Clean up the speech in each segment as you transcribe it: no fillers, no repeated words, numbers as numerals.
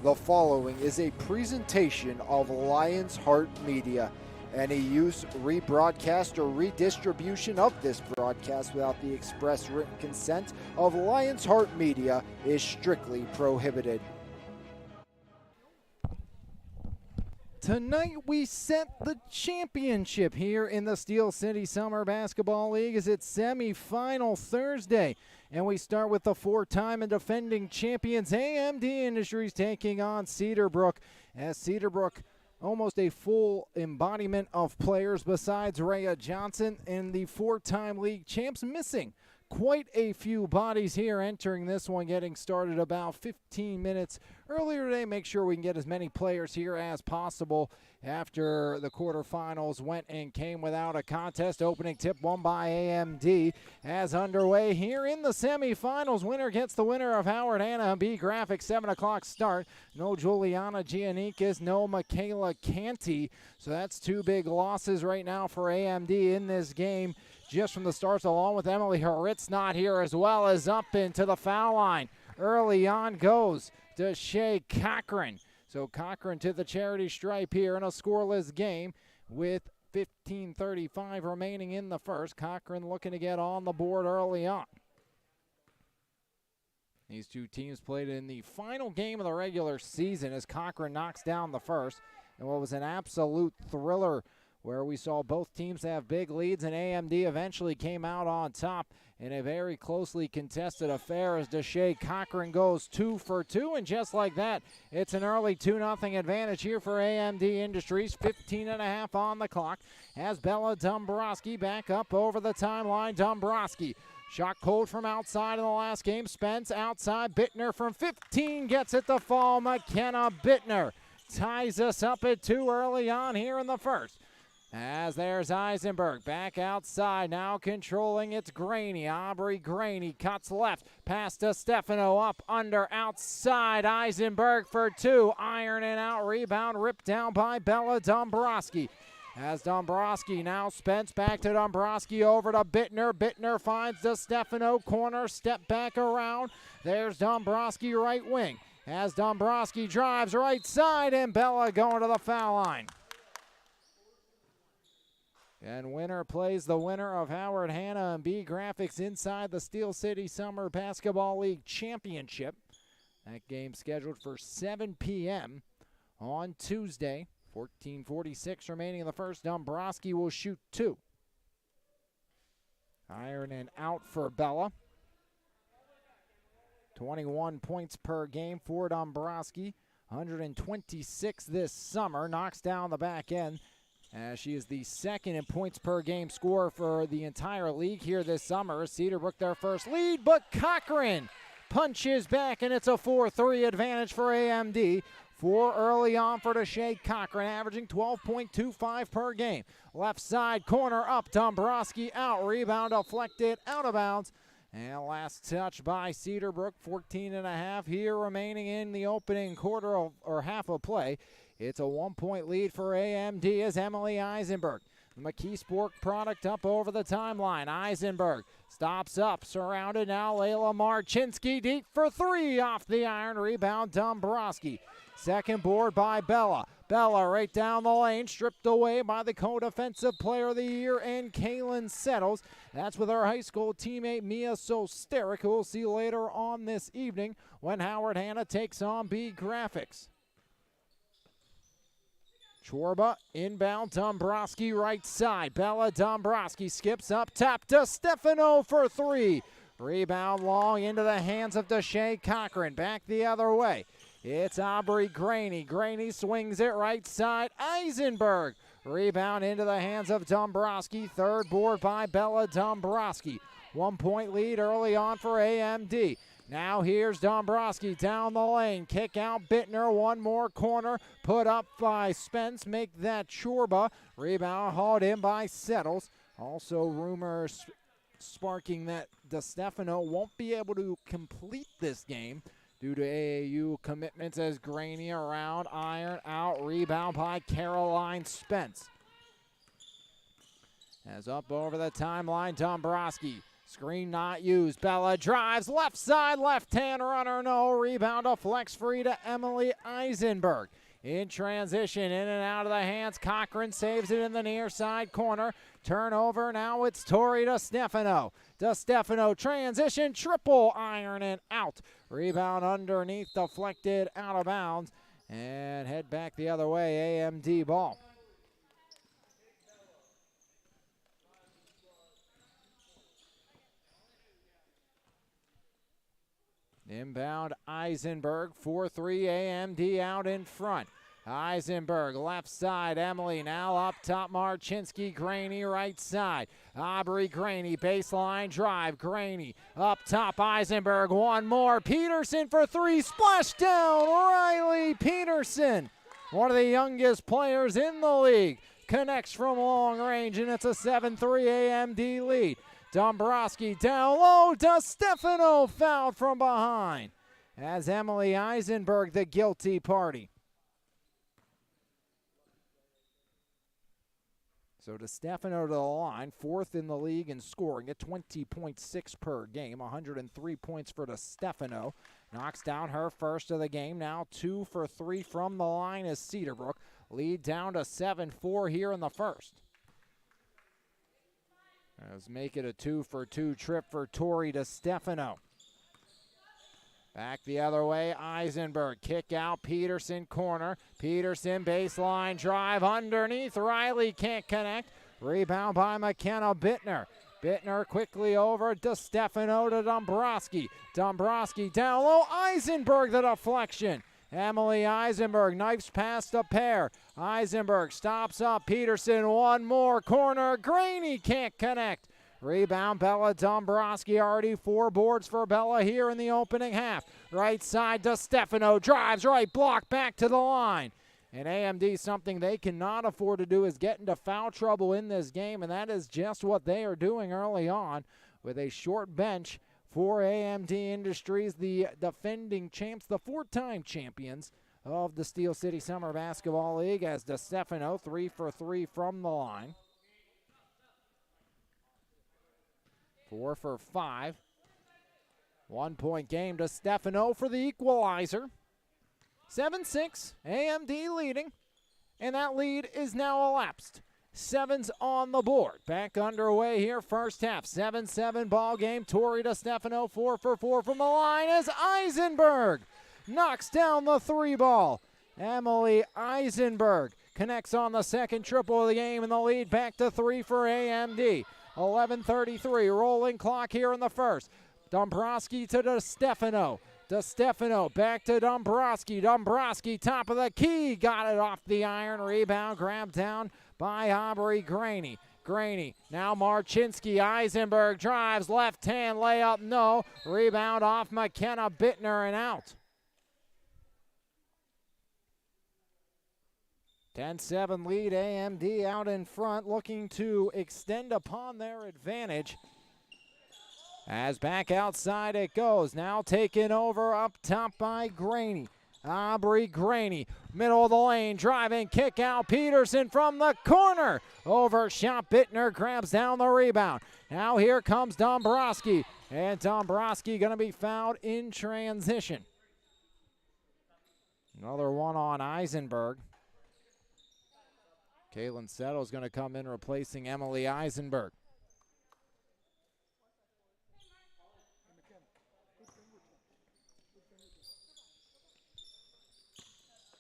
The following is a presentation of Lions Heart Media. Any use, rebroadcast, or redistribution of this broadcast without the express written consent of Lions Heart Media is strictly prohibited. Tonight we set the championship here in the Steel City Summer Basketball League as it's semifinal Thursday. And we start with the four-time and defending champions AMD Industries taking on Cedarbrook. As Cedarbrook, almost a full embodiment of players besides Rhea Johnson, and the four-time league champs missing quite a few bodies here entering this one, getting started about 15 minutes earlier today. Make sure we can get as many players here as possible after the quarterfinals went and came without a contest. Opening tip won by AMD as underway here in the semifinals. Winner gets the winner of Howard Hanna and B Graphics. 7 o'clock start. No Juliana Giannikis, no Makayla Canty. So that's two big losses right now for AMD in this game just from the starts, along with Emily Horitz not here, as well as up into the foul line. Early on goes DaShae Cochran. So Cochran to the charity stripe here in a scoreless game with 15:35 remaining in the first. Cochran looking to get on the board early on. These two teams played in the final game of the regular season as Cochran knocks down the first. And what was an absolute thriller where we saw both teams have big leads, and AMD eventually came out on top in a very closely contested affair as DaShae Cochran goes 2 for 2, and just like that, it's an early 2-0 advantage here for AMD Industries. 15.5 on the clock as Bella Dumbroski back up over the timeline. Dumbroski shot cold from outside in the last game. Spence outside. Bittner from 15 gets it to fall. McKenna Bittner ties us up at 2 early on here in the first. As there's Eisenberg back outside, now controlling, it's Graney. Aubrey Graney cuts left, pass to Stefano, up, under, outside. Eisenberg for 2, iron and out, rebound ripped down by Bella Dumbroski. As Dumbroski now Spence back to Dumbroski, over to Bittner. Bittner finds the Stefano corner, step back around. There's Dumbroski right wing. As Dumbroski drives right side, and Bella going to the foul line. And winner plays the winner of Howard Hanna and B Graphics inside the Steel City Summer Basketball League Championship. That game scheduled for 7 p.m. on Tuesday. 14:46 remaining in the first. Dumbroski will shoot 2. Iron and out for Bella. 21 points per game for Dumbroski. 126 this summer. Knocks down the back end, as she is the second in points per game scorer for the entire league here this summer. Cedarbrook their first lead, but Cochran punches back, and it's a 4-3 advantage for AMD. 4 early on for DaShae Cochran, averaging 12.25 per game. Left side corner up, Dumbroski out, rebound deflected, out of bounds. And last touch by Cedarbrook, 14.5 here remaining in the opening quarter or half of play. It's a 1-point lead for AMD as Emily Eisenberg. The McKee Sport product up over the timeline. Eisenberg stops up, surrounded now. Layla Marchinsky deep for 3 off the iron. Rebound Dumbroski. Second board by Bella. Bella right down the lane, stripped away by the co-defensive player of the year and Kaelynn Settles. That's with her high school teammate Mia Sosterik, who we'll see later on this evening when Howard Hanna takes on B Graphics. Chorba inbound, Dumbroski right side. Bella Dumbroski skips up top to Stefano for 3. Rebound long into the hands of DaShae Cochran. Back the other way. It's Aubrey Graney. Graney swings it right side. Eisenberg. Rebound into the hands of Dumbroski. Third board by Bella Dumbroski. 1-point lead early on for AMD. Now here's Dumbroski down the lane. Kick out Bittner. One more corner. Put up by Spence. Make that Chorba. Rebound hauled in by Settles. Also rumors sparking that DeStefano won't be able to complete this game due to AAU commitments, as Graney around, iron out, rebound by Caroline Spence. As up over the timeline, Dumbroski Screen not used. Bella drives left side, left hand runner, no. Rebound to flex free to Emily Eisenberg. In transition, in and out of the hands. Cochran saves it in the near side corner. Turnover, now it's Tori DeStefano. DeStefano transition, triple iron and out. Rebound underneath, deflected out of bounds. And head back the other way, AMD ball. Inbound Eisenberg, 4-3 AMD out in front. Eisenberg, left side, Emily now up top, Marchinsky, Graney right side. Aubrey Graney, baseline drive, Graney up top, Eisenberg, one more. Peterson for three, splash down, Rylie Peterson. One of the youngest players in the league. Connects from long range, and it's a 7-3 AMD lead. Dumbroski down low, DeStefano fouled from behind. As Emily Eisenberg, the guilty party. So DeStefano to the line, fourth in the league in scoring at 20.6 per game, 103 points for DeStefano. Knocks down her first of the game, now 2 for 3 from the line as Cedarbrook. Lead down to 7-4 here in the first. Let's make it a 2-for-2 trip for Tori DeStefano. Back the other way, Eisenberg. Kick out, Peterson corner. Peterson baseline drive underneath. Rylie can't connect. Rebound by McKenna Bittner. Bittner quickly over DeStefano to Dumbroski. Dumbroski down low. Eisenberg the deflection. Emily Eisenberg knifes past the pair. Eisenberg stops up. Peterson one more. Corner. Graney can't connect. Rebound Bella Dumbroski, already 4 boards for Bella here in the opening half. Right side DeStefano drives right block back to the line. And AMD, something they cannot afford to do is get into foul trouble in this game, and that is just what they are doing early on with a short bench for AMD Industries, the defending champs, the 4-time champions of the Steel City Summer Basketball League, as DeStefano 3 for 3 from the line. 4 for 5. 1-point game. DeStefano for the equalizer. 7-6. AMD leading. And that lead is now elapsed. 7's on the board. Back underway here, first half. 7-7 ball game. Tori DeStefano 4 for 4 from the line as Eisenberg knocks down the 3 ball. Emily Eisenberg connects on the second triple of the game, and the lead back to 3 for AMD. 11:33, rolling clock here in the first. Dumbroski to DeStefano. DeStefano back to Dumbroski. Dumbroski, top of the key, got it off the iron. Rebound grabbed down by Aubrey Graney. Graney, now Marchinsky. Eisenberg drives, left hand layup, no. Rebound off McKenna Bittner and out. 10-7 lead, AMD out in front, looking to extend upon their advantage. As back outside it goes, now taken over up top by Graney. Aubrey Graney, middle of the lane, driving, kick out, Peterson from the corner. Overshot, Bittner grabs down the rebound. Now here comes Dumbroski, and Dumbroski going to be fouled in transition. Another one on Eisenberg. Kaelynn Settles going to come in replacing Emily Eisenberg.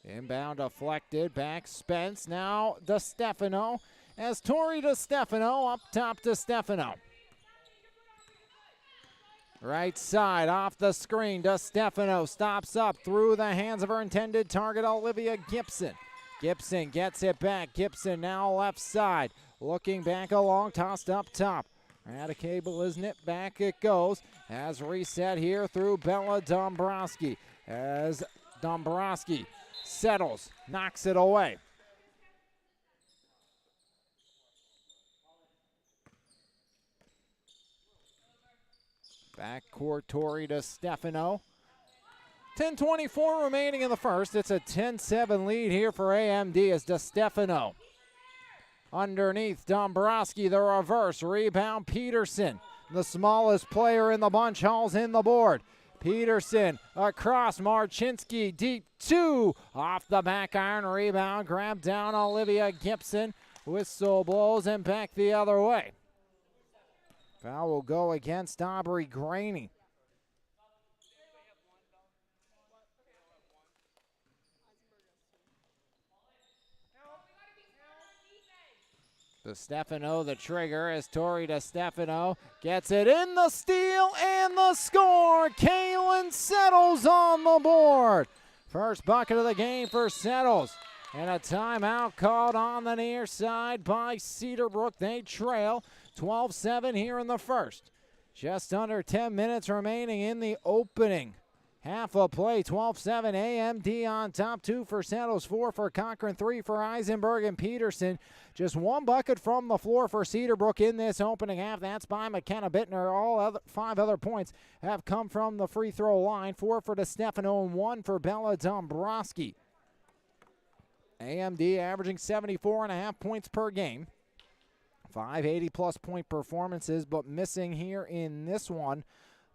Inbound deflected, back Spence, now DeStefano, as Tori DeStefano, up top DeStefano. Right side, off the screen, DeStefano stops up through the hands of her intended target, Olivia Gibson. Gibson gets it back. Gibson now left side. Looking back along, tossed up top. At a cable, isn't it? Back it goes. As reset here through Bella Dumbroski. As Dumbroski settles, knocks it away. Backcourt Tori DeStefano. 10:24 remaining in the first. It's a 10-7 lead here for AMD as DeStefano. Underneath Dumbroski, the reverse. Rebound Peterson. The smallest player in the bunch hauls in the board. Peterson across, Marchinski deep 2 off the back iron, rebound, grab down Olivia Gibson. Whistle blows and back the other way. Foul will go against Aubrey Graney. DeStefano the trigger as Tori DeStefano gets it in, the steal and the score. Kaelynn Settles on the board. First bucket of the game for Settles. And a timeout called on the near side by Cedarbrook. They trail 12-7 here in the first. Just under 10 minutes remaining in the opening half of play. 12-7, AMD on top. 2 for Settles, 4 for Cochran, 3 for Eisenberg and Peterson. Just 1 bucket from the floor for Cedarbrook in this opening half. That's by McKenna Bittner. All 5 other points have come from the free throw line. 4 for DeStefano and 1 for Bella Dumbroski. AMD averaging 74.5 points per game. 5 80-plus point performances, but missing here in this one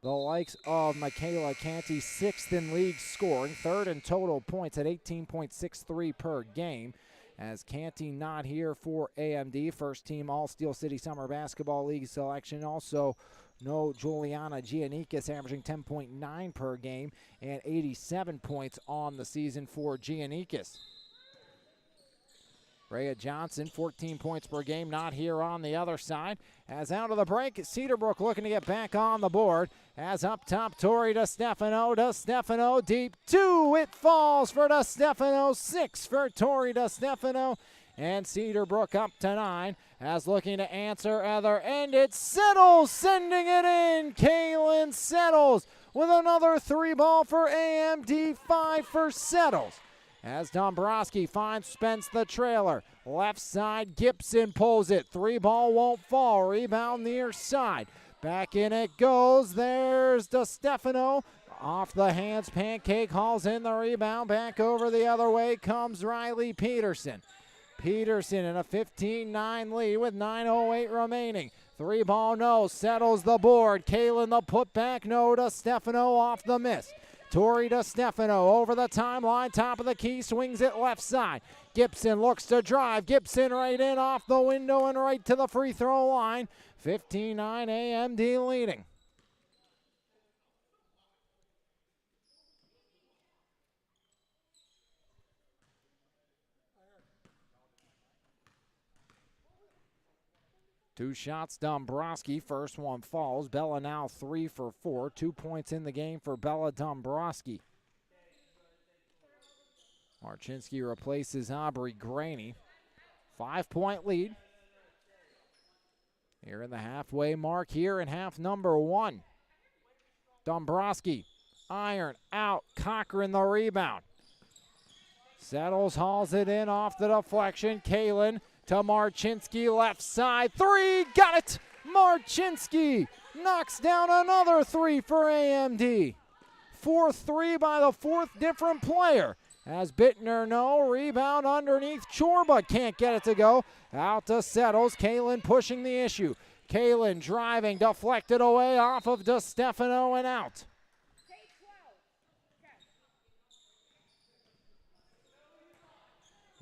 the likes of Makayla Canty, 6th in league scoring, 3rd in total points at 18.63 per game. As Canty not here for AMD, first team All Steel City Summer Basketball League selection. Also, no Juliana Giannikis, averaging 10.9 per game and 87 points on the season for Giannikis. Rhea Johnson, 14 points per game, not here on the other side. As out of the break, Cedarbrook looking to get back on the board. As up top, Tori DeStefano. DeStefano deep 2. It falls for DeStefano. 6 for Tori DeStefano. And Cedarbrook up to 9. As looking to answer other end, it's Settles sending it in. Kaelynn Settles with another 3-ball for AMD. 5 for Settles. As Dumbroski finds Spence the trailer. Left side, Gibson pulls it. 3-ball won't fall. Rebound near side. Back in it goes. There's DeStefano. Off the hands, Pancake hauls in the rebound. Back over the other way comes Rylie Peterson. Peterson in a 15-9 lead with 9:08 remaining. 3-ball no. Settles the board. Kaelynn the putback no. DeStefano off the miss. Tori DeStefano over the timeline, top of the key, swings it left side. Gibson looks to drive. Gibson right in off the window and right to the free throw line. 15-9 AMD leading. Two shots, Dumbroski. First one falls. Bella now 3 for 4. 2 points in the game for Bella Dumbroski. Marchinski replaces Aubrey Graney. 5-point lead. Here in the halfway mark here in half number 1. Dumbroski, iron out. Cochran the rebound. Settles hauls it in off the deflection. Kaelynn to Marchinski, left side, 3, got it! Marchinski knocks down another 3 for AMD. 4-3 by the 4th different player. As Bittner no, rebound underneath Chorba, can't get it to go. Out to Settles, Kaelynn pushing the issue. Kaelynn driving, deflected away off of DeStefano and out.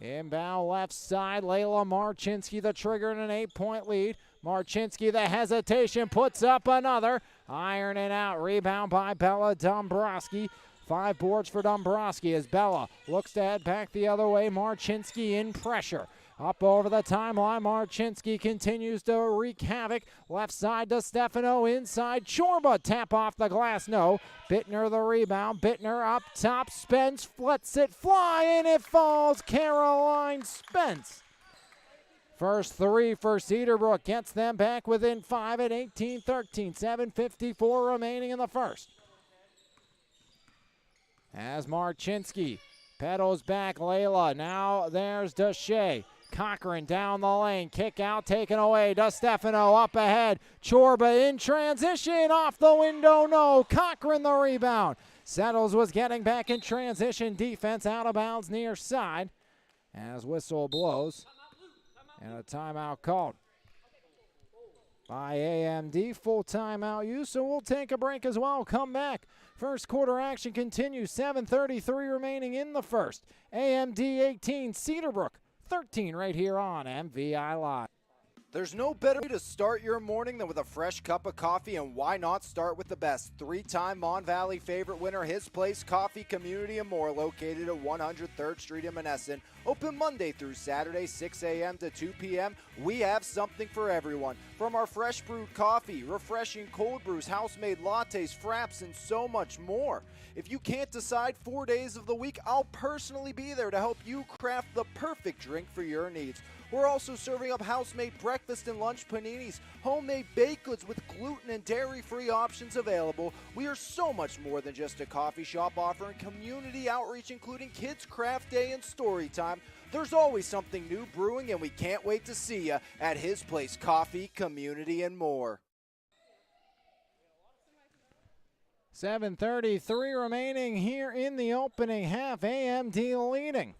Inbound left side, Layla Marchinski the trigger in an 8-point lead. Marchinski the hesitation, puts up another. Iron and out, rebound by Bella Dumbroski. 5 boards for Dumbroski as Bella looks to head back the other way. Marchinski in pressure. Up over the timeline, Marchinski continues to wreak havoc. Left side to DeStefano, inside Chorba, tap off the glass, no. Bittner the rebound, Bittner up top, Spence lets it fly and it falls. Caroline Spence. First 3 for Cedarbrook gets them back within 5 at 18-13. 7:54 remaining in the first. As Marchinski pedals back, Layla, now there's DaShae. Cochran down the lane, kick out, taken away. DeStefano up ahead. Chorba in transition, off the window, no. Cochran the rebound. Settles was getting back in transition. Defense out of bounds near side. As whistle blows. And a timeout called by AMD. Full timeout use, so we'll take a break as well. Come back. First quarter action continues. 7:33 remaining in the first. AMD 18, Cedarbrook 13 right here on MVI Live. There's no better way to start your morning than with a fresh cup of coffee, and why not start with the best? Three-time Mon Valley favorite winner, His Place Coffee Community and More, located at 103rd Street in Monessen. Open Monday through Saturday, 6 a.m. to 2 p.m. We have something for everyone. From our fresh brewed coffee, refreshing cold brews, house-made lattes, fraps, and so much more. If you can't decide 4 days of the week, I'll personally be there to help you craft the perfect drink for your needs. We're also serving up house-made breakfast and lunch paninis, homemade baked goods with gluten and dairy-free options available. We are so much more than just a coffee shop, offering community outreach, including Kids Craft Day and Story Time. There's always something new brewing, and we can't wait to see you at His Place Coffee, Community, and More. 7:33 remaining here in the opening half. AMD leading.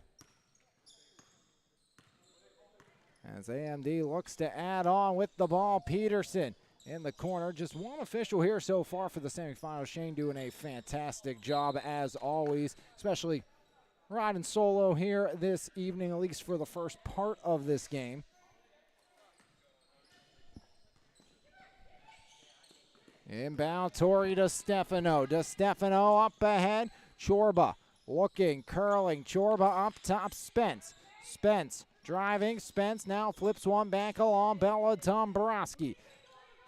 As AMD looks to add on with the ball, Peterson in the corner. Just one official here so far for the semifinals. Shane doing a fantastic job as always, especially riding solo here this evening, at least for the first part of this game. Inbound, Torrey DeStefano. DeStefano up ahead. Chorba looking, curling. Chorba up top, Spence. Spence driving, Spence now flips one back along. Bella Dumbroski.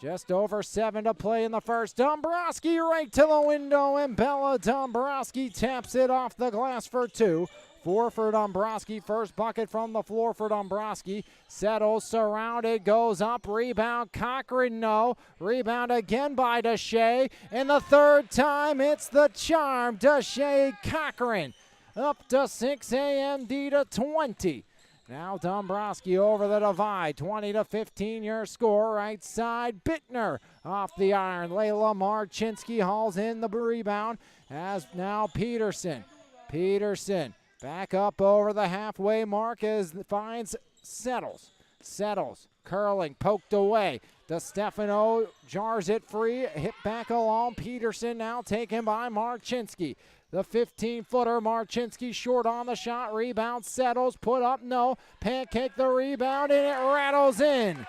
Just over 7 to play in the first. Dumbroski right to the window, and Bella Dumbroski taps it off the glass for 2. 4 for Dumbroski. First bucket from the floor for Dumbroski. Settles surrounded, goes up, rebound. Cochran, no. Rebound again by DaShae. And the third time, it's the charm. DaShae Cochran up to 6, AMD to 20. Now Dumbroski over the divide. 20 to 15 your score. Right side, Bittner off the iron. Layla Marchinsky hauls in the rebound. As now Peterson. Peterson back up over the halfway mark as finds Settles. Settles curling, poked away. DeStefano jars it free. Hit back along. Peterson now taken by Marchinsky. The 15-footer, Marchinsky short on the shot. Rebound, Settles, put up, no. Pancake the rebound, and it rattles in.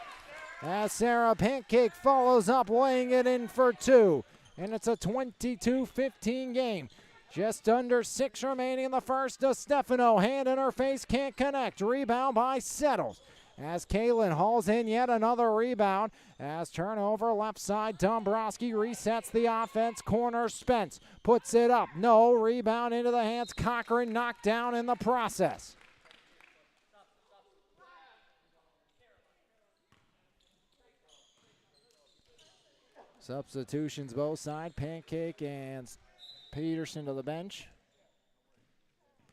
As Sarah Pancake follows up, laying it in for 2. And it's a 22-15 game. Just under 6 remaining in the first. DeStefano, hand in her face, can't connect. Rebound by Settles. As Kaelynn hauls in yet another rebound. As turnover left side, Dumbroski resets the offense. Corner, Spence puts it up. No, rebound into the hands. Cochran knocked down in the process. Substitutions both sides. Pancake and Peterson to the bench.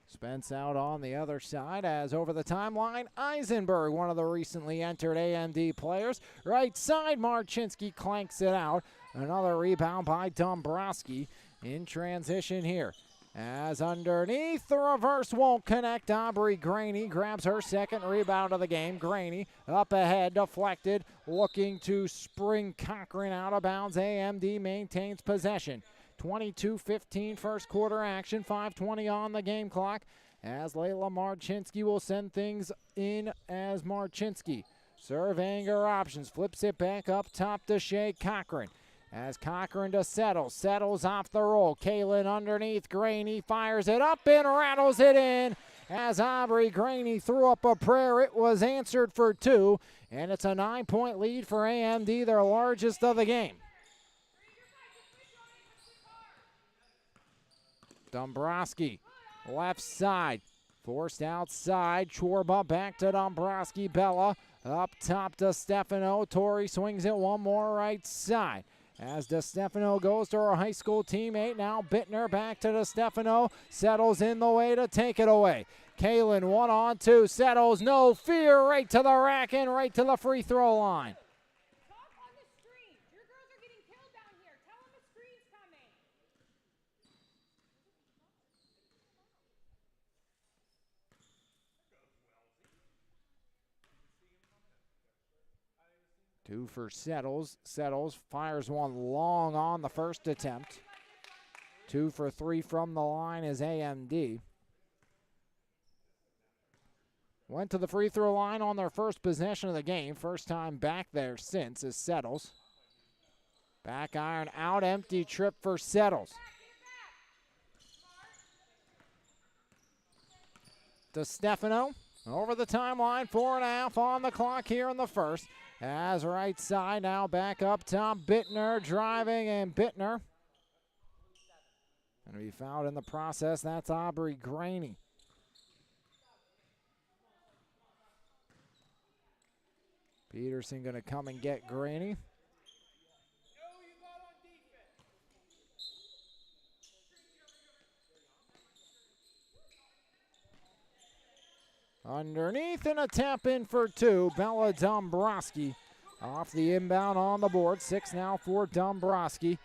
Spence out on the other side as over the timeline, Eisenberg, one of the recently entered AMD players. Right side, Marchinsky clanks it out. Another rebound by Dumbroski in transition here. As underneath, the reverse won't connect. Aubrey Graney grabs her second rebound of the game. Graney up ahead, deflected, looking to spring Cochran out of bounds. AMD maintains possession. 22-15 first quarter action, 5:20 on the game clock as Layla Marchinsky will send things in as Marchinsky. Surveying her options, flips it back up top to DaShae Cochran. As Cochran to Settles, Settles off the roll. Kaelynn underneath, Graney fires it up and rattles it in. As Aubrey Graney threw up a prayer, it was answered for 2. And it's a 9-point lead for AMD, their largest of the game. Dumbroski, left side, forced outside. Chorba back to Dumbroski. Bella up top to DeStefano. Torrey swings it one more right side. As DeStefano goes to her high school teammate. Now Bittner back to DeStefano. Settles in the way to take it away. Kaelynn 1-on-2. Settles, no fear, right to the rack and right to the free throw line. 2 for Settles. Settles fires one long on the first attempt. 2 for 3 from the line is AMD. Went to the free throw line on their first possession of the game. First time back there since is Settles. Back iron out, empty trip for Settles. DeStefano over the timeline, 4.5 on the clock here in the first. As right side now back up top, Bittner driving, and Bittner going to be fouled in the process. That's Aubrey Graney. Peterson going to come and get Graney. Underneath and a tap in for 2. Bella Dumbroski off the inbound on the board. 6 now for Dumbroski.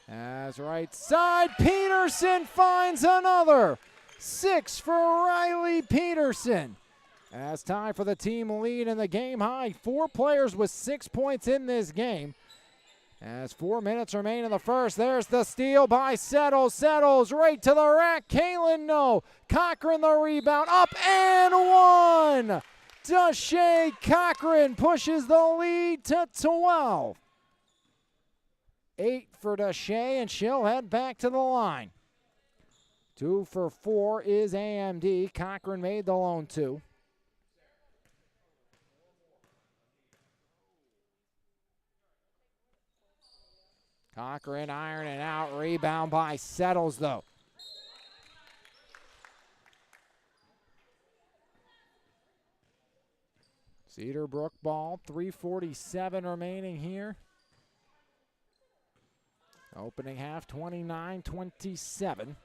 As right side, Peterson finds another. 6 for Rylie Peterson. As time for the team lead in the game high. 4 players with 6 points in this game. As 4 minutes remain in the first, there's the steal by Settles. Settles right to the rack. Kaelynn, no. Cochran the rebound, up and one. DaShae Cochran pushes the lead to 12. 8 for DaShae, and she'll head back to the line. 2 for 4 is AMD. Cochran made the lone 2. Cochran ironing out, rebound by Settles though. Cedarbrook ball, 3:47 remaining here. Opening half, 29-27.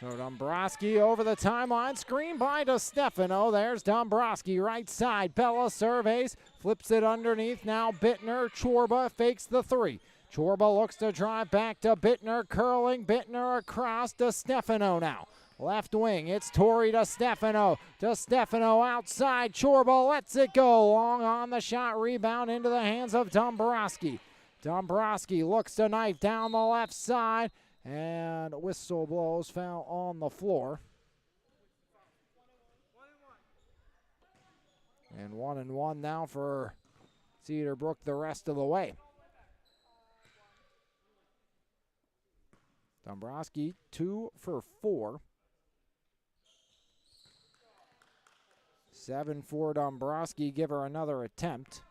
So Dumbroski over the timeline, screen by DeStefano. There's Dumbroski, right side. Bella surveys, flips it underneath. Now Bittner, Chorba fakes the 3. Chorba looks to drive back to Bittner, curling. Bittner across. DeStefano now. Left wing, it's Tori DeStefano. DeStefano outside. Chorba lets it go. Long on the shot, rebound into the hands of Dumbroski. Dumbroski looks to knife down the left side. And whistle blows, foul on the floor. And 1-1 now for Cedarbrook the rest of the way. Dumbroski 2 for 4. 7 for Dumbroski, give her another attempt.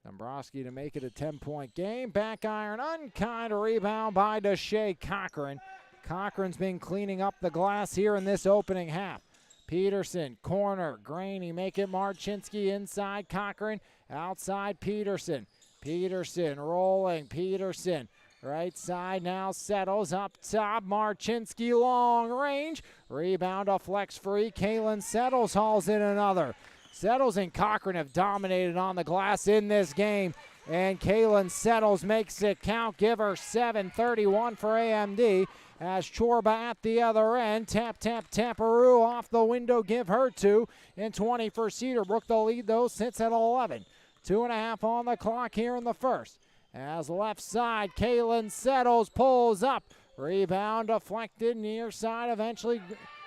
Dumbroski to make it a 10-point game. Back iron, unkind rebound by DaShae Cochran. Cochran's been cleaning up the glass here in this opening half. Peterson, corner, Graney, make it Marchinski inside Cochran, outside Peterson. Peterson rolling, Peterson, right side now Settles, up top, Marchinski long range. Rebound a flex free, Kaelynn Settles hauls in another. Settles and Cochran have dominated on the glass in this game, and Kaelynn Settles makes it count. Give her 7, 31 for AMD. As Chorba at the other end, tap, Taparoo off the window, give her 2, and 20 for Cedarbrook. The lead, though, sits at 11. 2.5 on the clock here in the first. As left side, Kaelynn Settles pulls up. Rebound deflected, near side, eventually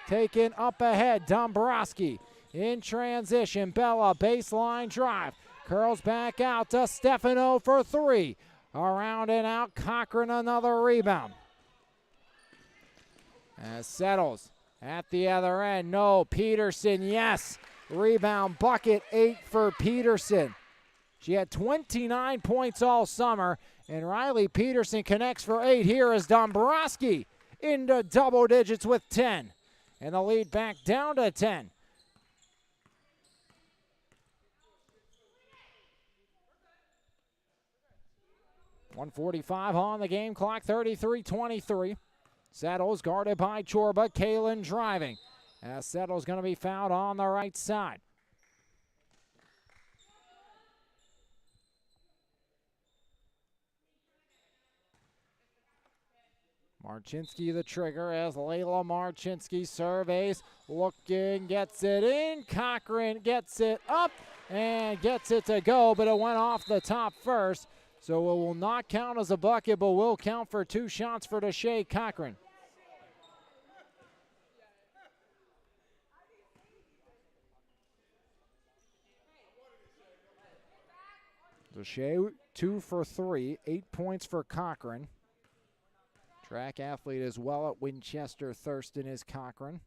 taken up ahead. Dumbroski in transition, Bella, baseline drive. Curls back out to Stefano for 3. Around and out, Cochran another rebound. As Settles at the other end, no, Peterson, yes. Rebound bucket, 8 for Peterson. She had 29 points all summer, and Rylie Peterson connects for 8. Here is Dumbroski into double digits with 10. And the lead back down to 10. .145 on the game clock, 33-23. Settles guarded by Chorba. Kaelynn driving. As Settles going to be fouled on the right side. Marchinski the trigger as Layla Marchinski surveys, looking, gets it in. Cochran gets it up and gets it to go, but it went off the top first. So it will not count as a bucket, but will count for 2 shots for DaShae Cochran. DaShae 2 for 3, 8 points for Cochran. Track athlete as well at Winchester Thurston is Cochran.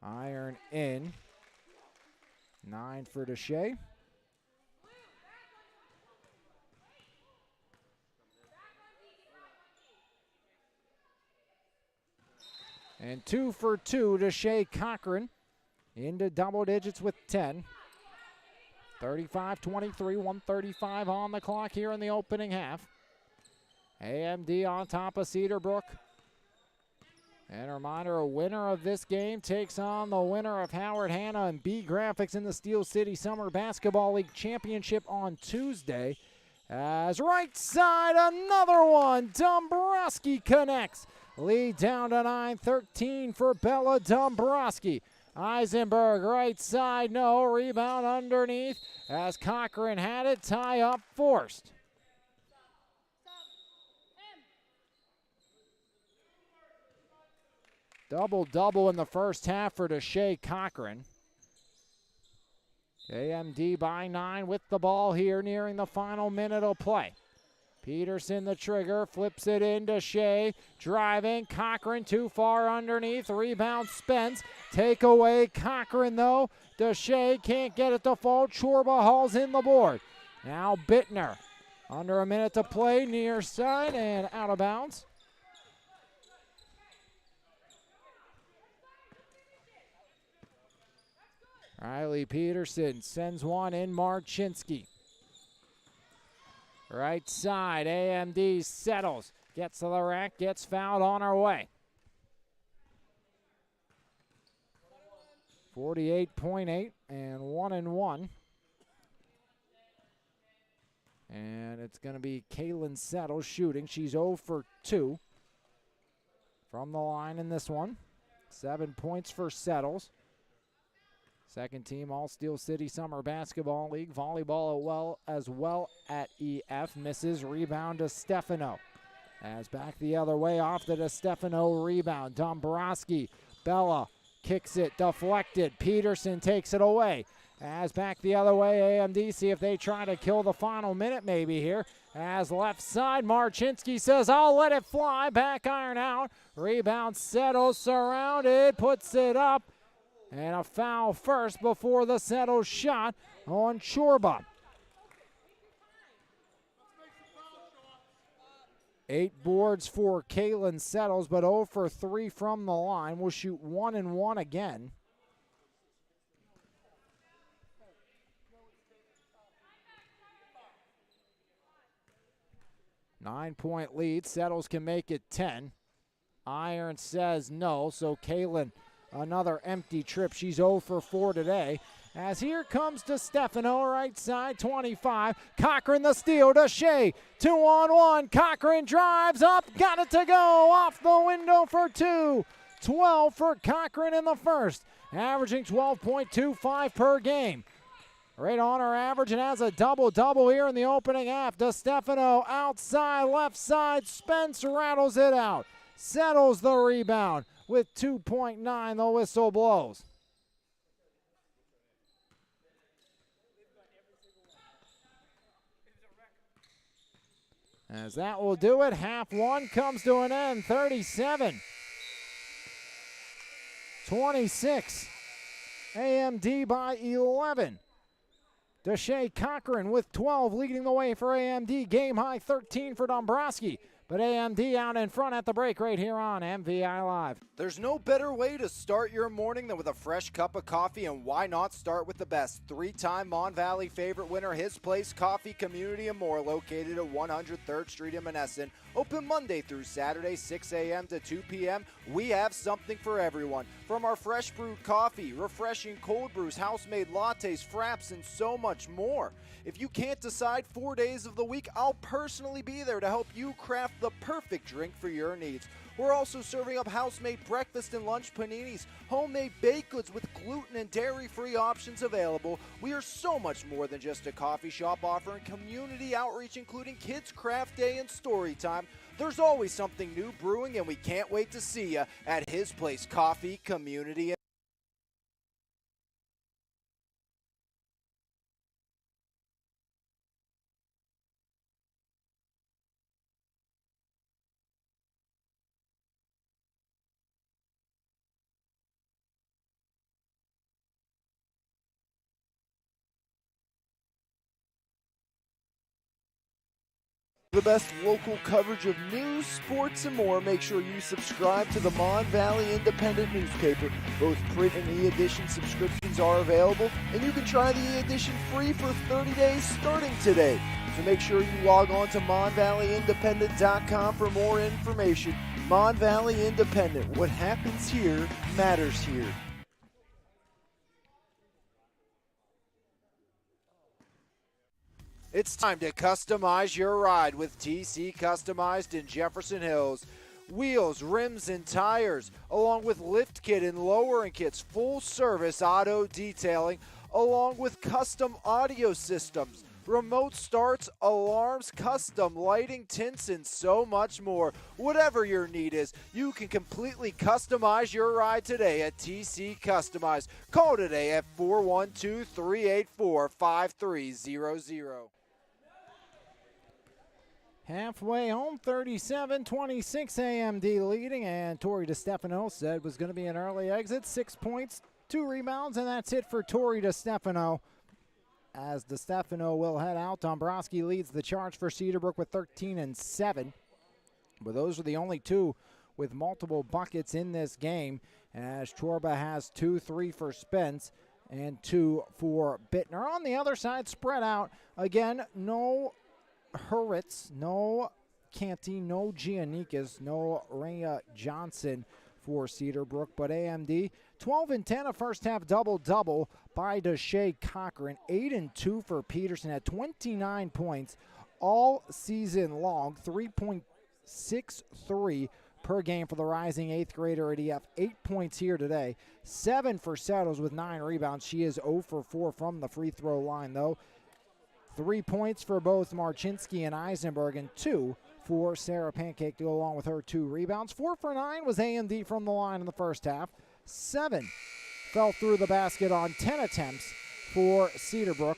Iron in. 9 for DaShae. And 2 for 2, DaShae Cochran into double digits with 10. 35-23, 1:35 on the clock here in the opening half. AMD on top of Cedarbrook. And a reminder, a winner of this game takes on the winner of Howard Hanna and B Graphics in the Steel City Summer Basketball League Championship on Tuesday. As right side, another one. Dumbroski connects. Lead down to 9-13 for Bella Dumbroski. Eisenberg, right side, no. Rebound underneath as Cochran had it. Tie up forced. Double-double in the first half for DaShae Cochran. AMD by 9 with the ball here nearing the final minute of play. Peterson the trigger, flips it in to DaShae, driving, Cochran too far underneath, rebound Spence, take away Cochran though, DaShae can't get it to fall, Chorba hauls in the board. Now Bittner, under a minute to play, near side and out of bounds. Rylie Peterson sends one in. Marchinski. Right side, AMD Settles. Gets to the rack, gets fouled on her way. 48.8 and 1-1. And it's going to be Kaelynn Settles shooting. She's 0 for 2 from the line in this one. 7 points for Settles. Second team All-Steel City Summer Basketball League. Volleyball as well at EF. Misses. Rebound to Stefano. As back the other way off the DeStefano rebound. Dumbroski. Bella kicks it. Deflected. Peterson takes it away. As back the other way, AMD see if they try to kill the final minute maybe here. As left side, Marchinski says, I'll let it fly. Back iron out. Rebound Settles surrounded. Puts it up. And a foul first before the Settles shot on Chorba. 8 boards for Kaelynn Settles, but 0 for 3 from the line. Will shoot 1-1 again. Nine-point lead. Settles can make it 10. Iron says no, so Kaelynn, another empty trip. She's 0 for 4 today. As here comes DeStefano, right side, 25. Cochran the steal, DaShae, 2-on-1. Cochran drives up, got it to go, off the window for 2. 12 for Cochran in the first, averaging 12.25 per game. Right on her average and has a double-double here in the opening half. DeStefano outside, left side, Spence rattles it out. Settles the rebound with 2.9, the whistle blows. As that will do it, half one comes to an end, 37-26. AMD by 11. DaShae Cochran with 12 leading the way for AMD. Game high 13 for Dumbroski. But AMD out in front at the break right here on MVI Live. There's no better way to start your morning than with a fresh cup of coffee, and why not start with the best? 3-time Mon Valley favorite winner, His Place Coffee, Community and More, located at 103rd Street in Monessen. Open Monday through Saturday, 6 a.m. to 2 p.m. We have something for everyone. From our fresh brewed coffee, refreshing cold brews, house-made lattes, fraps, and so much more. If you can't decide 4 days of the week, I'll personally be there to help you craft the perfect drink for your needs. We're also serving up house-made breakfast and lunch paninis, homemade baked goods with gluten and dairy-free options available. We are so much more than just a coffee shop offering community outreach, including Kids Craft Day and Story Time. There's always something new brewing, and we can't wait to see you at his place, Coffee, Community, the best local coverage of news, sports, and more. Make sure you subscribe to the Mon Valley Independent newspaper. Both print and e-edition subscriptions are available, and you can try the e-edition free for 30 days starting today. So make sure you log on to MonValleyIndependent.com for more information. Mon Valley Independent. What happens here matters here. It's time to customize your ride with TC Customized in Jefferson Hills. Wheels, rims, and tires, along with lift kit and lowering kits, full service auto detailing, along with custom audio systems, remote starts, alarms, custom lighting, tints, and so much more. Whatever your need is, you can completely customize your ride today at TC Customized. Call today at 412-384-5300. Halfway home, 37-26, AMD leading, and Tori DeStefano said was going to be an early exit. 6 points, 2 rebounds, and that's it for Tori DeStefano. As DeStefano will head out, Dumbroski leads the charge for Cedarbrook with 13 and 7. But those are the only two with multiple buckets in this game, as Chorba has 2-3 for Spence and 2 for Bittner. On the other side, spread out. Again, no Hurwitz, no Canty, no Giannikas, no Rhea Johnson for Cedarbrook, but AMD 12 and 10, a first half double-double by DaShae Cochran. 8 and 2 for Peterson at 29 points all season long, 3.63 per game for the rising 8th grader at EF. 8 points here today, 7 for Settles with 9 rebounds. She is 0 for 4 from the free throw line, though. 3 points for both Marchinsky and Eisenberg, and 2 for Sarah Pancake to go along with her 2 rebounds. 4 for 9 was AMD from the line in the first half. 7 fell through the basket on 10 attempts for Cedarbrook,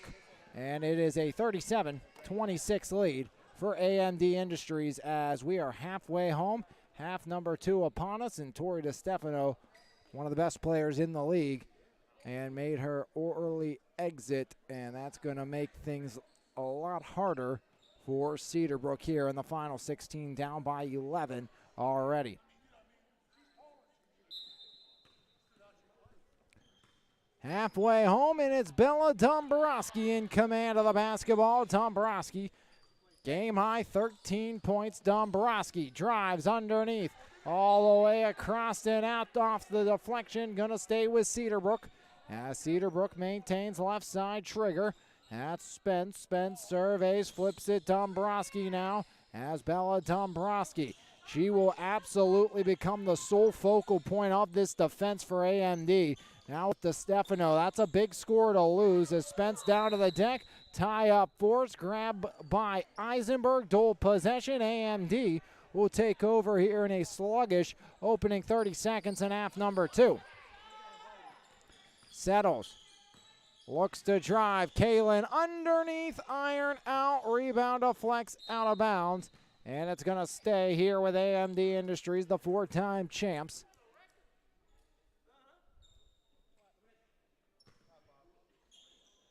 and it is a 37-26 lead for AMD Industries as we are halfway home. Half number 2 upon us, and Tori DeStefano, one of the best players in the league, and made her early exit, and that's going to make things a lot harder for Cedarbrook here in the final 16, down by 11 already. Halfway home, and it's Bella Dumbroski in command of the basketball. Dumbroski, game high 13 points. Dumbroski drives underneath, all the way across and out off the deflection. Gonna stay with Cedarbrook as Cedarbrook maintains left side trigger. That's Spence. Spence surveys, flips it. Dumbroski now as Bella Dumbroski. She will absolutely become the sole focal point of this defense for AMD. Now with DeStefano, that's a big score to lose as Spence down to the deck. Tie up force, grab by Eisenberg, dual possession. AMD will take over here in a sluggish opening 30 seconds in half number 2. Settles. Looks to drive. Kaelynn underneath, iron out, rebound to flex, out of bounds. And it's going to stay here with AMD Industries, the 4-time champs.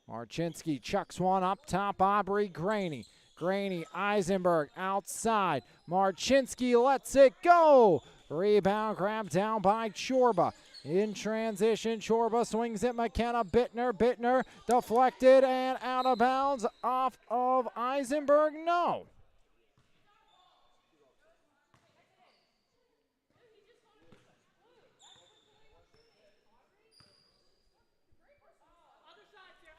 Marchinsky chucks one up top. Aubrey Graney. Graney, Eisenberg outside. Marchinsky lets it go. Rebound grabbed down by Chorba. In transition, Chorba swings it. McKenna, Bittner. Bittner deflected and out of bounds off of Eisenberg. No.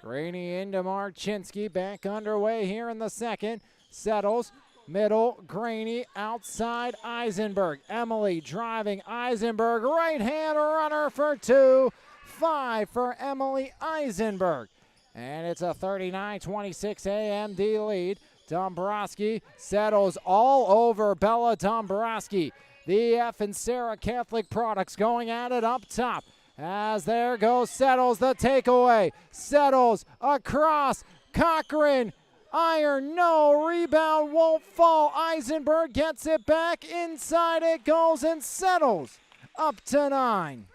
Graney into Marchinsky. Back underway here in the second. Settles. Middle, Graney, outside, Eisenberg. Emily driving, Eisenberg, right-hand runner for 2. 5 for Emily Eisenberg. And it's a 39-26 AMD lead. Dumbroski settles all over Bella Dumbroski. The F and Sarah Catholic Products going at it up top. As there goes Settles, the takeaway. Settles across, Cochran. Iron, no, rebound won't fall. Eisenberg gets it back, inside it goes, and Settles up to 9.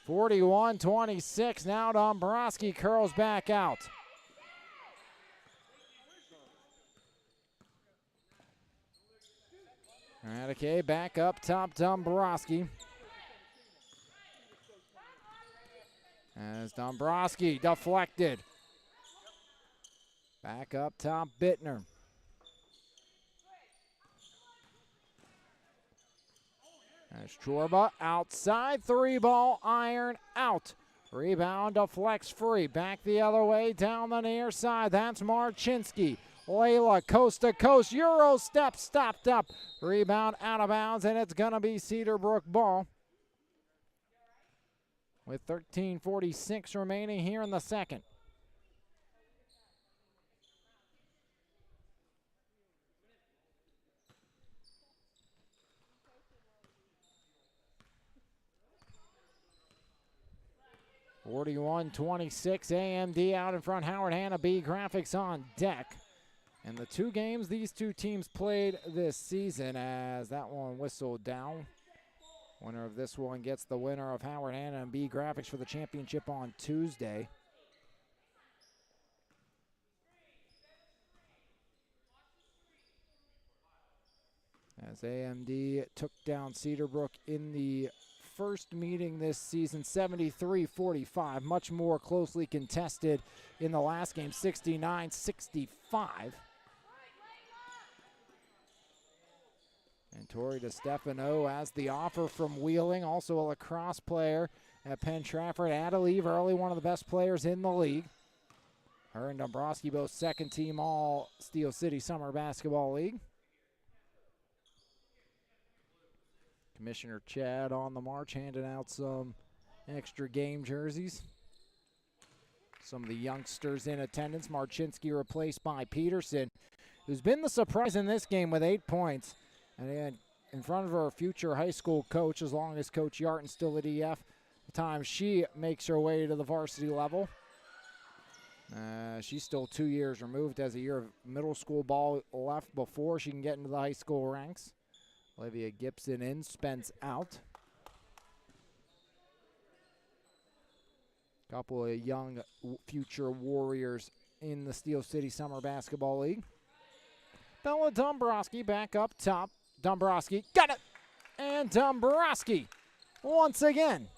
41-26, now Dumbroski curls back out. Radicke back up top, Dumbroski. As Dumbroski deflected. Back up top, Bittner. As Chorba outside, 3-ball, Iron out. Rebound deflects free. Back the other way, down the near side. That's Marchinsky. Layla coast to coast. Euro step stopped up. Rebound out of bounds, and it's going to be Cedarbrook ball. With 13:46 remaining here in the second. (41-26) AMD out in front. Howard Hanna B Graphics on deck. And the 2 games these 2 teams played this season, as that one whistled down. Winner of this one gets the winner of Howard Hanna and B Graphics for the championship on Tuesday. As AMD took down Cedarbrook in the first meeting this season, 73-45. Much more closely contested in the last game, 69-65. And Tori DeStefano as the offer from Wheeling, also a lacrosse player at Penn Trafford. Had to leave early, one of the best players in the league. Her and Dumbroski both second team all Steel City Summer Basketball League. Commissioner Chad on the march, handing out some extra game jerseys. Some of the youngsters in attendance. Marchinsky replaced by Peterson, who's been the surprise in this game with 8 points. And in front of her future high school coach, as long as Coach Yarton's still at EF, the time she makes her way to the varsity level. She's still 2 years removed, has a year of middle school ball left before she can get into the high school ranks. Olivia Gibson in, Spence out. Couple of young future warriors in the Steel City Summer Basketball League. Bella Dumbroski back up top. Dumbroski got it! And Dumbroski once again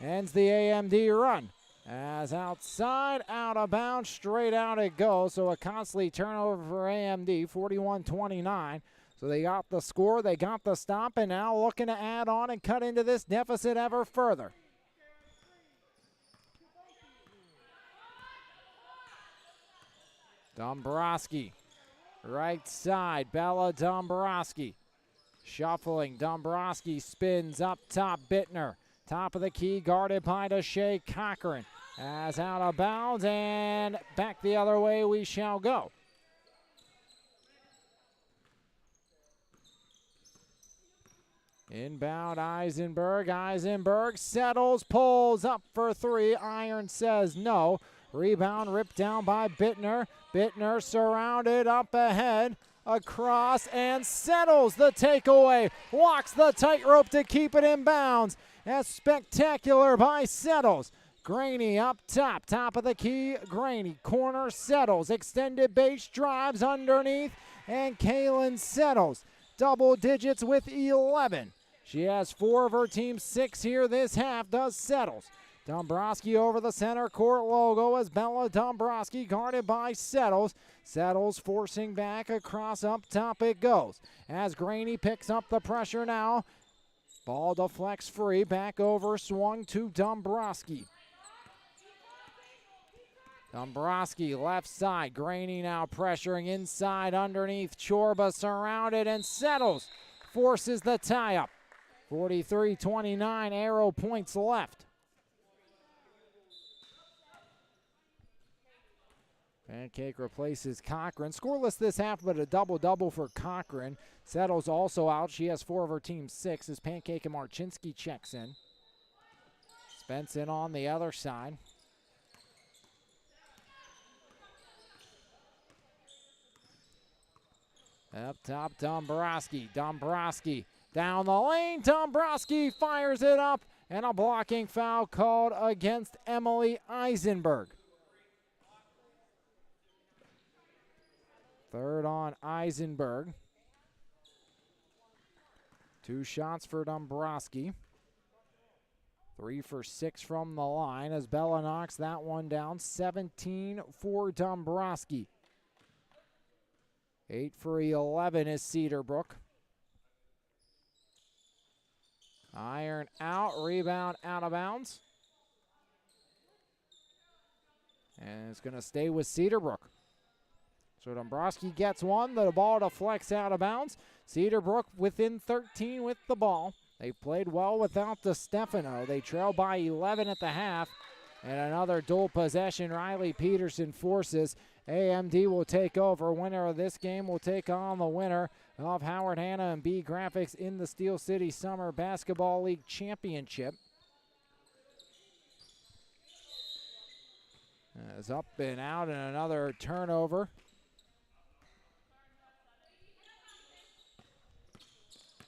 ends the AMD run. As outside, out of bounds, straight out it goes. So a costly turnover for AMD, 41-29. So they got the score, they got the stop, and now looking to add on and cut into this deficit ever further. Dumbroski, right side, Bella Dumbroski. Shuffling, Dumbroski spins up top, Bittner. Top of the key, guarded by DaShae Cochran. As out of bounds, and back the other way we shall go. Inbound, Eisenberg. Eisenberg settles, pulls up for 3. Iron says no. Rebound ripped down by Bittner. Bittner surrounded up ahead. Across and Settles the takeaway. Walks the tightrope to keep it in bounds. That's spectacular by Settles. Graney up top. Top of the key, Graney. Corner, Settles. Extended base, drives underneath. And Kaelynn Settles. Double digits with 11. She has 4 of her team's 6 here this half, does Settles. Dumbroski over the center court logo as Bella Dumbroski guarded by Settles. Settles forcing back across up top it goes. As Graney picks up the pressure now. Ball deflects free, back over, swung to Dumbroski. Dumbroski left side. Graney now pressuring inside underneath. Chorba surrounded and Settles forces the tie-up. 43-29, arrow points left. Pancake replaces Cochran. Scoreless this half, but a double-double for Cochran. Settles also out. She has 4 of her team's 6 as Pancake and Marchinsky checks in. Spence in on the other side. Up top, Dumbroski. Dumbroski down the lane. Dumbroski fires it up, and a blocking foul called against Emily Eisenberg. Third on Eisenberg. 2 shots for Dumbroski. 3 for 6 from the line as Bella knocks that one down. 17 for Dumbroski. 8 for 11 is Cedarbrook. Iron out, rebound out of bounds. And it's going to stay with Cedarbrook. So Dumbroski gets one, the ball deflects out of bounds. Cedarbrook within 13 with the ball. They've played well without DeStefano. They trail by 11 at the half. And another dual possession, Rylie Peterson forces. AMD will take over. Winner of this game will take on the winner of Howard Hanna and B Graphics in the Steel City Summer Basketball League Championship. As up and out and another turnover.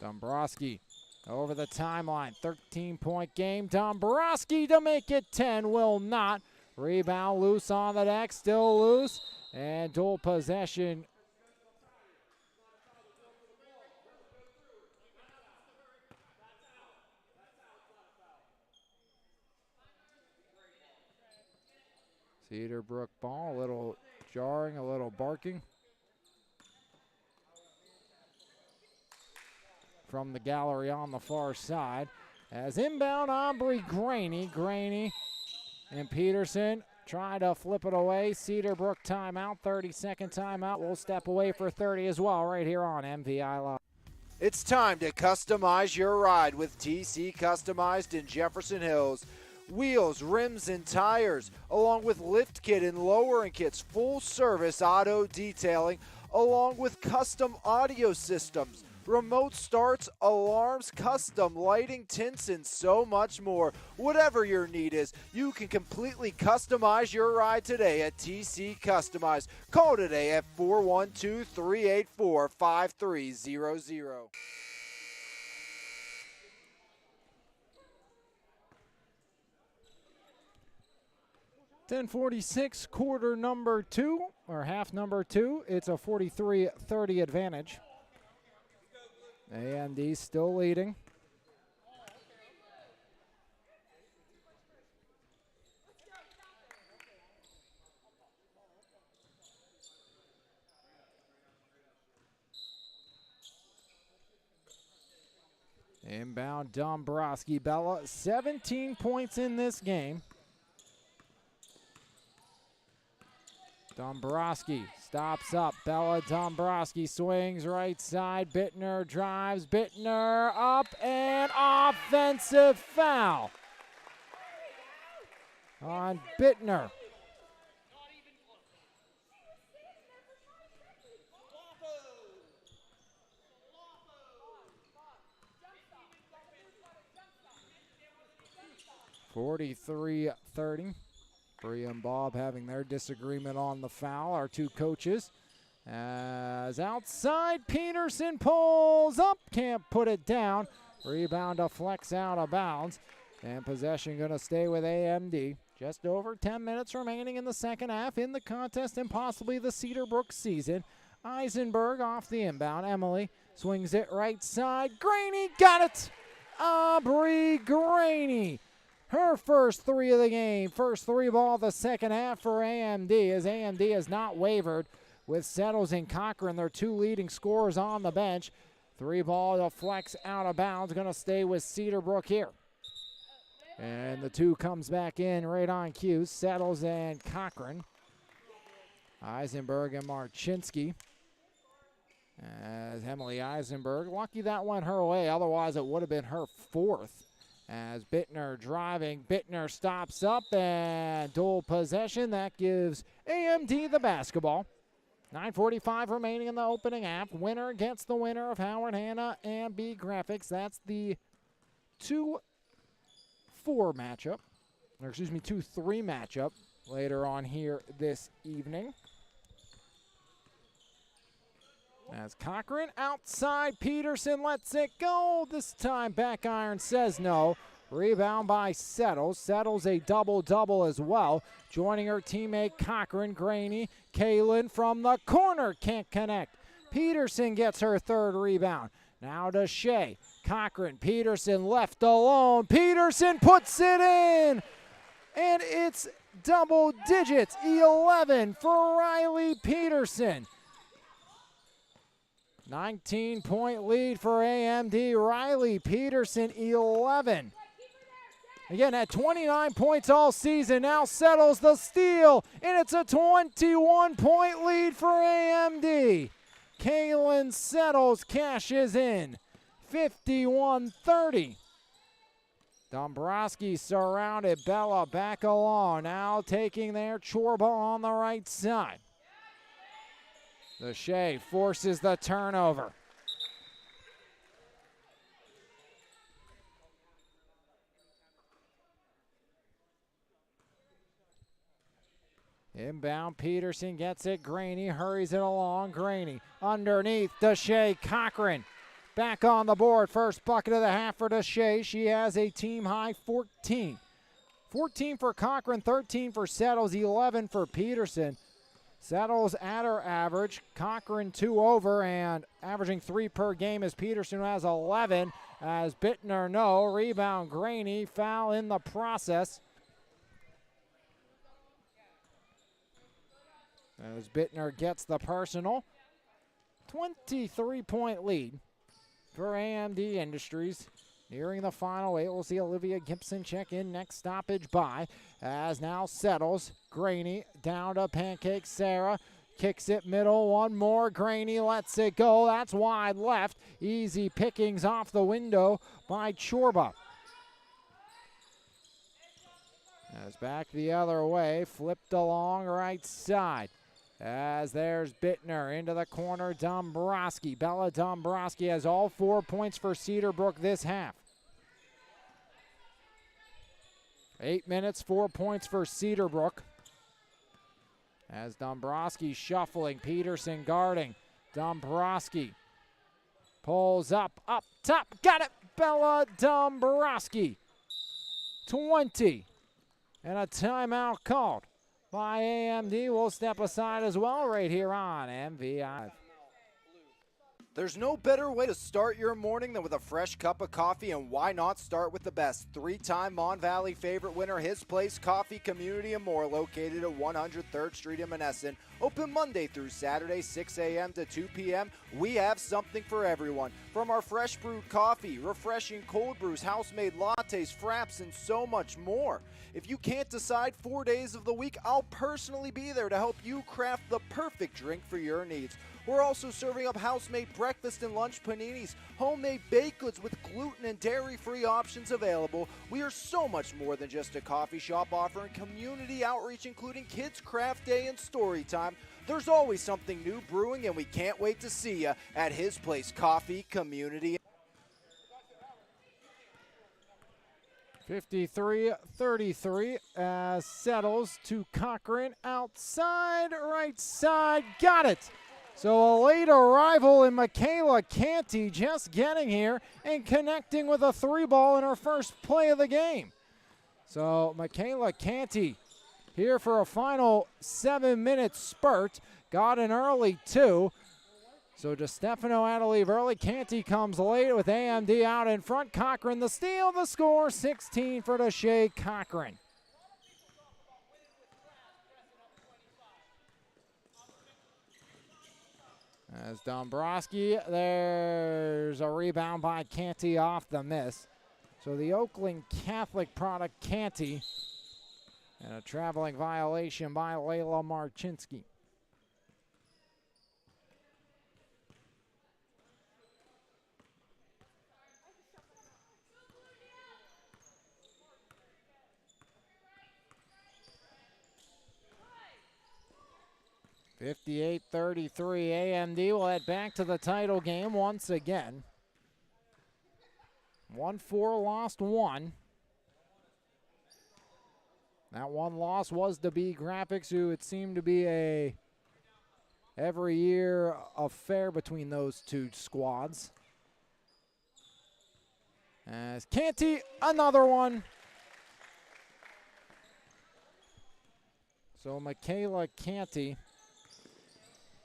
Dumbroski over the timeline, 13-point game. Dumbroski to make it 10, will not. Rebound loose on the deck, still loose, and dual possession. Cedarbrook ball, a little jarring, a little barking. From the gallery on the far side. As inbound, Aubrey Graney. Graney and Peterson try to flip it away. Cedarbrook timeout, 30-second timeout. We'll step away for 30 as well right here on MVI Live. It's time to customize your ride with TC Customized in Jefferson Hills. Wheels, rims, and tires, along with lift kit and lowering kits, full service auto detailing, along with custom audio systems, remote starts, alarms, custom lighting, tints, and so much more. Whatever your need is, you can completely customize your ride today at TC Customized. Call today at 412-384-5300. 10:46, quarter number 2, or half number 2. It's a 43-30 advantage. AMD still leading. Inbound Dumbroski. Bella, 17 points in this game. Dumbroski stops up. Bella Dumbroski swings right side. Bittner drives. Bittner up and offensive foul on Bittner. (43-30). Bree and Bob having their disagreement on the foul. Our two coaches. As outside, Peterson pulls up. Can't put it down. Rebound deflects out of bounds. And possession going to stay with AMD. Just over 10 minutes remaining in the second half in the contest and possibly the Cedarbrook season. Eisenberg off the inbound. Emily swings it right side. Graney got it. Aubrey Graney. Her first 3 of the game. First 3 ball of the second half for AMD, as AMD has not wavered with Settles and Cochran, their 2 leading scorers on the bench. 3 ball deflects out of bounds. Going to stay with Cedarbrook here. And the 2 comes back in right on cue. Settles and Cochran. Eisenberg and Marchinski. As Emily Eisenberg, lucky that went her way, otherwise it would have been her fourth. As Bittner driving, Bittner stops up and dual possession. That gives AMD the basketball. 9:45 remaining in the opening half. Winner gets the winner of Howard Hanna and B Graphics. That's the 2-4 matchup, or excuse me, 2-3 matchup later on here this evening. As Cochran outside, Peterson lets it go. This time back iron says no. Rebound by Settles. Settles a double-double as well. Joining her teammate Cochran, Graney. Kaelynn from the corner can't connect. Peterson gets her third rebound. Now DaShae. Cochran, Peterson left alone. Peterson puts it in. And it's double digits, 11 for Rylie Peterson. 19-point lead for AMD. Rylie Peterson, 11. Again, at 29 points all season, now Settles the steal, and it's a 21-point lead for AMD. Kaelynn Settles cashes in, 51-30. Dumbroski surrounded, Bella back along, now taking their Chorba on the right side. DaShae forces the turnover. Inbound, Peterson gets it. Graney hurries it along. Graney underneath. DaShae Cochran back on the board. First bucket of the half for DaShae. She has a team high 14. 14 for Cochran, 13 for Settles, 11 for Peterson. Settles at her average. Cochran 2 over and averaging 3 per game as Peterson has 11. As Bittner no. Rebound Graney. Foul in the process. As Bittner gets the personal. 23-point lead for AMD Industries. Nearing the final 8, we'll see Olivia Gibson check in next stoppage by. As now Settles. Graney down to Pancake Sarah. Kicks it middle, one more. Graney lets it go. That's wide left. Easy pickings off the window by Chorba. As back the other way, flipped along right side. As there's Bittner into the corner, Dumbroski. Bella Dumbroski has all 4 points for Cedarbrook this half. 8 minutes, 4 points for Cedarbrook. As Dumbroski shuffling, Peterson guarding. Dumbroski pulls up top, got it! Bella Dumbroski. 20, and a timeout called by AMD. Will step aside as well right here on MVI. There's no better way to start your morning than with a fresh cup of coffee, and why not start with the best? 3-time Mon Valley favorite winner, His Place Coffee Community and More, located at 103rd Street in Monessen. Open Monday through Saturday, 6 a.m. to 2 p.m. We have something for everyone. From our fresh brewed coffee, refreshing cold brews, house-made lattes, fraps, and so much more. If you can't decide 4 days of the week, I'll personally be there to help you craft the perfect drink for your needs. We're also serving up house-made breakfast and lunch paninis, homemade baked goods with gluten and dairy-free options available. We are so much more than just a coffee shop, offering community outreach, including Kids Craft Day and Story Time. There's always something new brewing, and we can't wait to see you at His Place Coffee Community. 53-33 as Settles to Cochran outside, right side, got it. So a late arrival in Makayla Canty just getting here and connecting with a 3-ball in her first play of the game. So Makayla Canty here for a final 7-minute spurt. Got an early 2. So DeStefano had to leave early. Canty comes late with AMD out in front. Cochran the steal, the score, 16 for DaShae Cochran. As Dumbroski, there's a rebound by Canty off the miss. So the Oakland Catholic product, Canty, and a traveling violation by Layla Marchinski. 58-33, AMD will head back to the title game once again. 1-4, lost 1. That one loss was to B Graphics, who it seemed to be a every year affair between those two squads. As Canty, another one. So Makayla Canty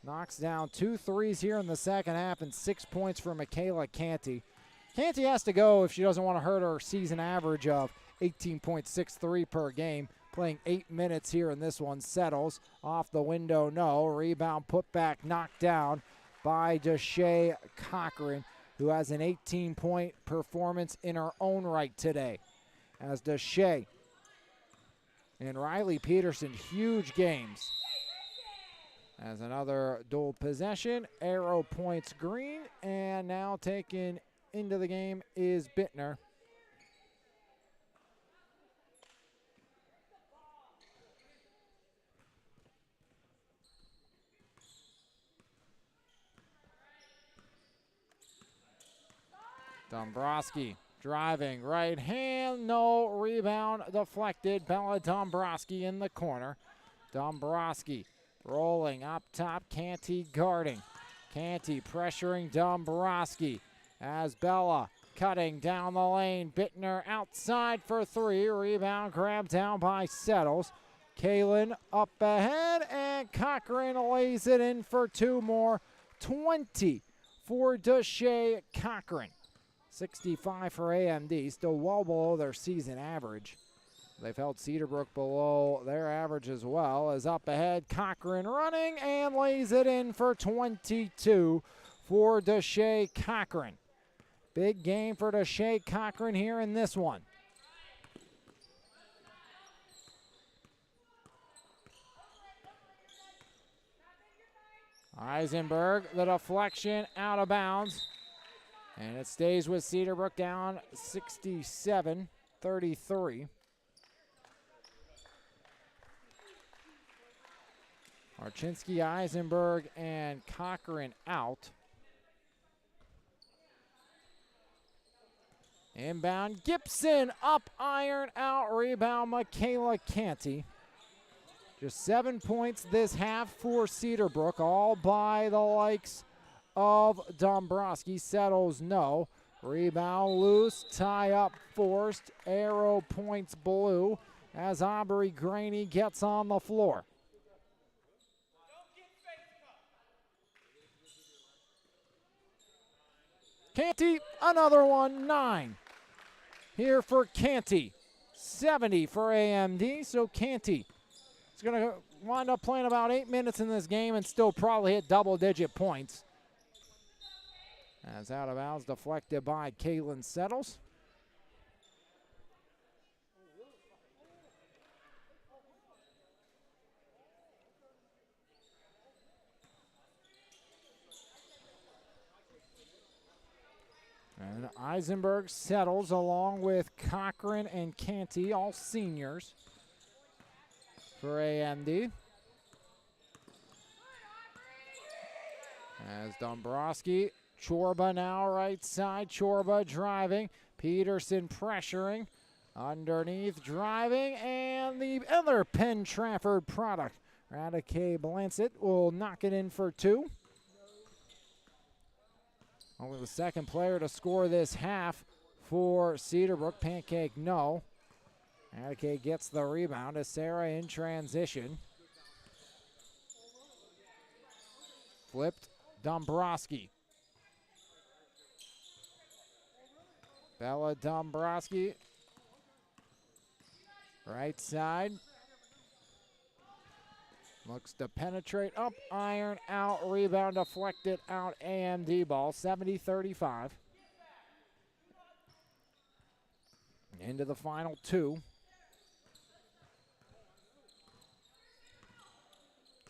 knocks down 2 threes here in the second half and 6 points for Makayla Canty. Canty has to go if she doesn't want to hurt her season average of 18.63 per game. Playing 8 minutes here in this one. Settles off the window, no. Rebound, put back, knocked down by DaShae Cochran, who has an 18-point performance in her own right today. As DaShae and Rylie Peterson, huge games. As another dual possession, arrow points green, and now taken into the game is Bittner. Dumbroski driving, right hand, no, rebound deflected. Bella Dumbroski in the corner. Dumbroski rolling up top, Canty guarding. Canty pressuring Dumbroski as Bella cutting down the lane. Bittner outside for 3, rebound grabbed down by Settles. Kaelynn up ahead, and Cochran lays it in for 2 more. 20 for DaShae Cochran. 65 for AMD, still well below their season average. They've held Cedarbrook below their average as well. As up ahead, Cochran running and lays it in for 22 for DaShae Cochran. Big game for DaShae Cochran here in this one. Eisenberg, the deflection out of bounds. And it stays with Cedarbrook down 67-33. Marchinski, Eisenberg, and Cochran out. Inbound, Gibson up, iron out, rebound, Makayla Canty. Just 7 points this half for Cedarbrook, all by the likes of Dumbroski. Settles, no. Rebound loose, tie up forced, arrow points blue as Aubrey Graney gets on the floor. Canty, another one, 9. Here for Canty, 70 for AMD, so Canty is going to wind up playing about 8 minutes in this game and still probably hit double-digit points. As out of bounds, deflected by Kaelynn Settles. And Eisenberg Settles along with Cochran and Canty, all seniors for AMD. As Dumbroski, Chorba now right side, Chorba driving, Peterson pressuring, underneath driving, and the other Penn Trafford product, Rylie Peterson, will knock it in for 2. Only the second player to score this half for Cedarbrook. Pancake, no. Rylie gets the rebound as Sarah in transition. Flipped, Dumbroski. Bella Dumbroski, right side. Looks to penetrate up, iron out, rebound deflected out, AMD ball, 70-35. Into the final 2.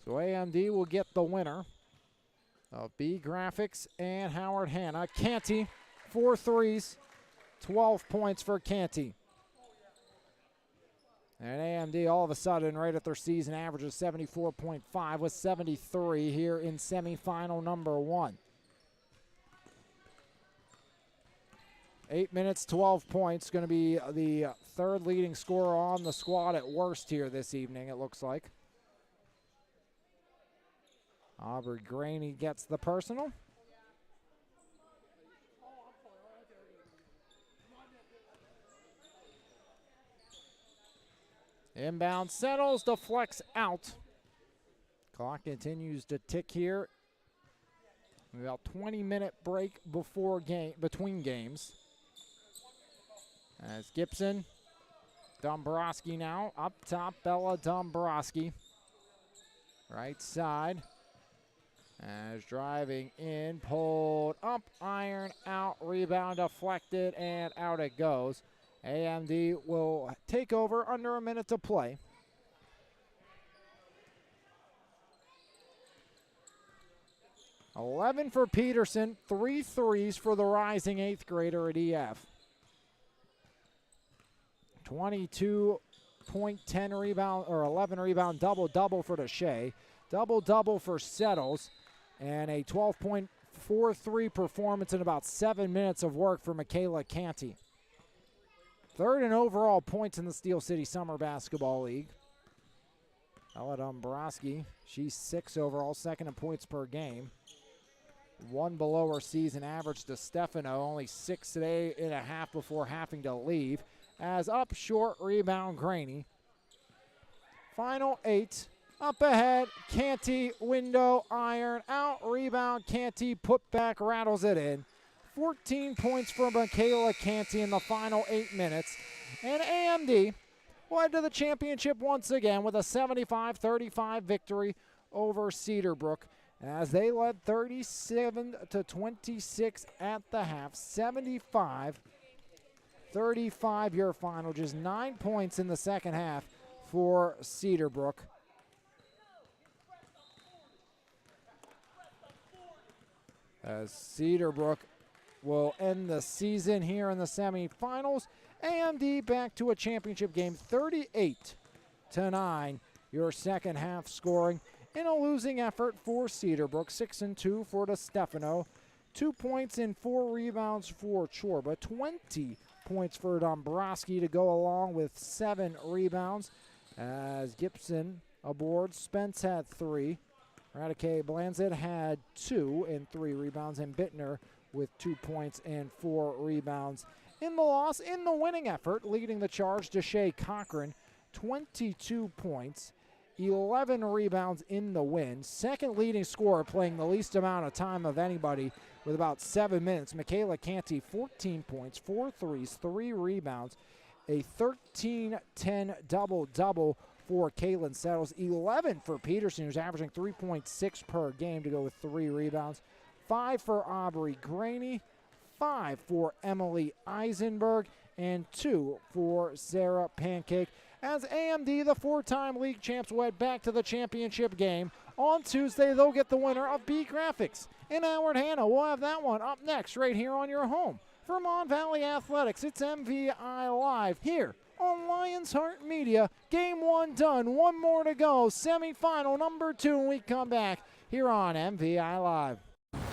So AMD will get the winner of B Graphics and Howard Hanna. Canty, 4 threes. 12 points for Canty. And AMD all of a sudden right at their season average of 74.5 with 73 here in semifinal number 1. 8 minutes, 12 points. Going to be the third leading scorer on the squad at worst here this evening, it looks like. Aubrey Graney gets the personal. Inbound Settles, deflects out. Clock continues to tick here. About 20-minute break between games. As Gibson, Dumbroski now, up top, Bella Dumbroski. Right side. As driving in, pulled up, iron out, rebound deflected, and out it goes. AMD will take over under a minute to play. $11 for Peterson, 3 threes for the rising 8th grader at EF. 22.10 rebound, or 11 rebound, double-double for DaShae. Double-double for Settles, and a 12.43 performance in about 7 minutes of work for Makayla Canty. Third in overall points in the Steel City Summer Basketball League. Ella Dumbroski, she's 6 overall, second in points per game. 1 below her season average to Stefano, only 6.5 before having to leave. As up short, rebound Graney. Final 8, up ahead, Canty, window, iron, out, rebound, Canty, put back, rattles it in. 14 points for Makayla Canty in the final 8 minutes. And AMD will head to the championship once again with a 75-35 victory over Cedarbrook as they led 37-26 at the half. 75-35 your final. Just 9 points in the second half for Cedarbrook. As Cedarbrook will end the season here in the semifinals. AMD back to a championship game, 38-9. Your second half scoring in a losing effort for Cedarbrook. 6-2 for DeStefano. 2 points and 4 rebounds for Chorba. 20 points for Dumbroski to go along with 7 rebounds. As Gibson aboard, Spence had 3. Radike Blanzett had 2 and 3 rebounds, and Bittner with 2 points and 4 rebounds. In the loss, in the winning effort, leading the charge, DaShae Cochran, 22 points, 11 rebounds in the win. Second leading scorer, playing the least amount of time of anybody with about 7 minutes. Makayla Canty, 14 points, 4 threes, 3 rebounds, a 13-10 double-double for Kaelynn Settles. 11 for Peterson, who's averaging 3.6 per game to go with 3 rebounds. 5 for Aubrey Graney, 5 for Emily Eisenberg, and 2 for Sarah Pancake. As AMD, the 4-time league champs, will head back to the championship game. On Tuesday, they'll get the winner of B Graphics in Howard Hanna. We'll have that one up next right here on your home. For Mon Valley Athletics, it's MVI Live here on Lions Heart Media. Game 1 done, 1 more to go. Semifinal number 2 when we come back here on MVI Live.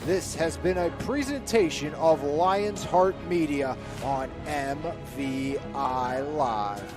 This has been a presentation of Lions Heart Media on MVI Live.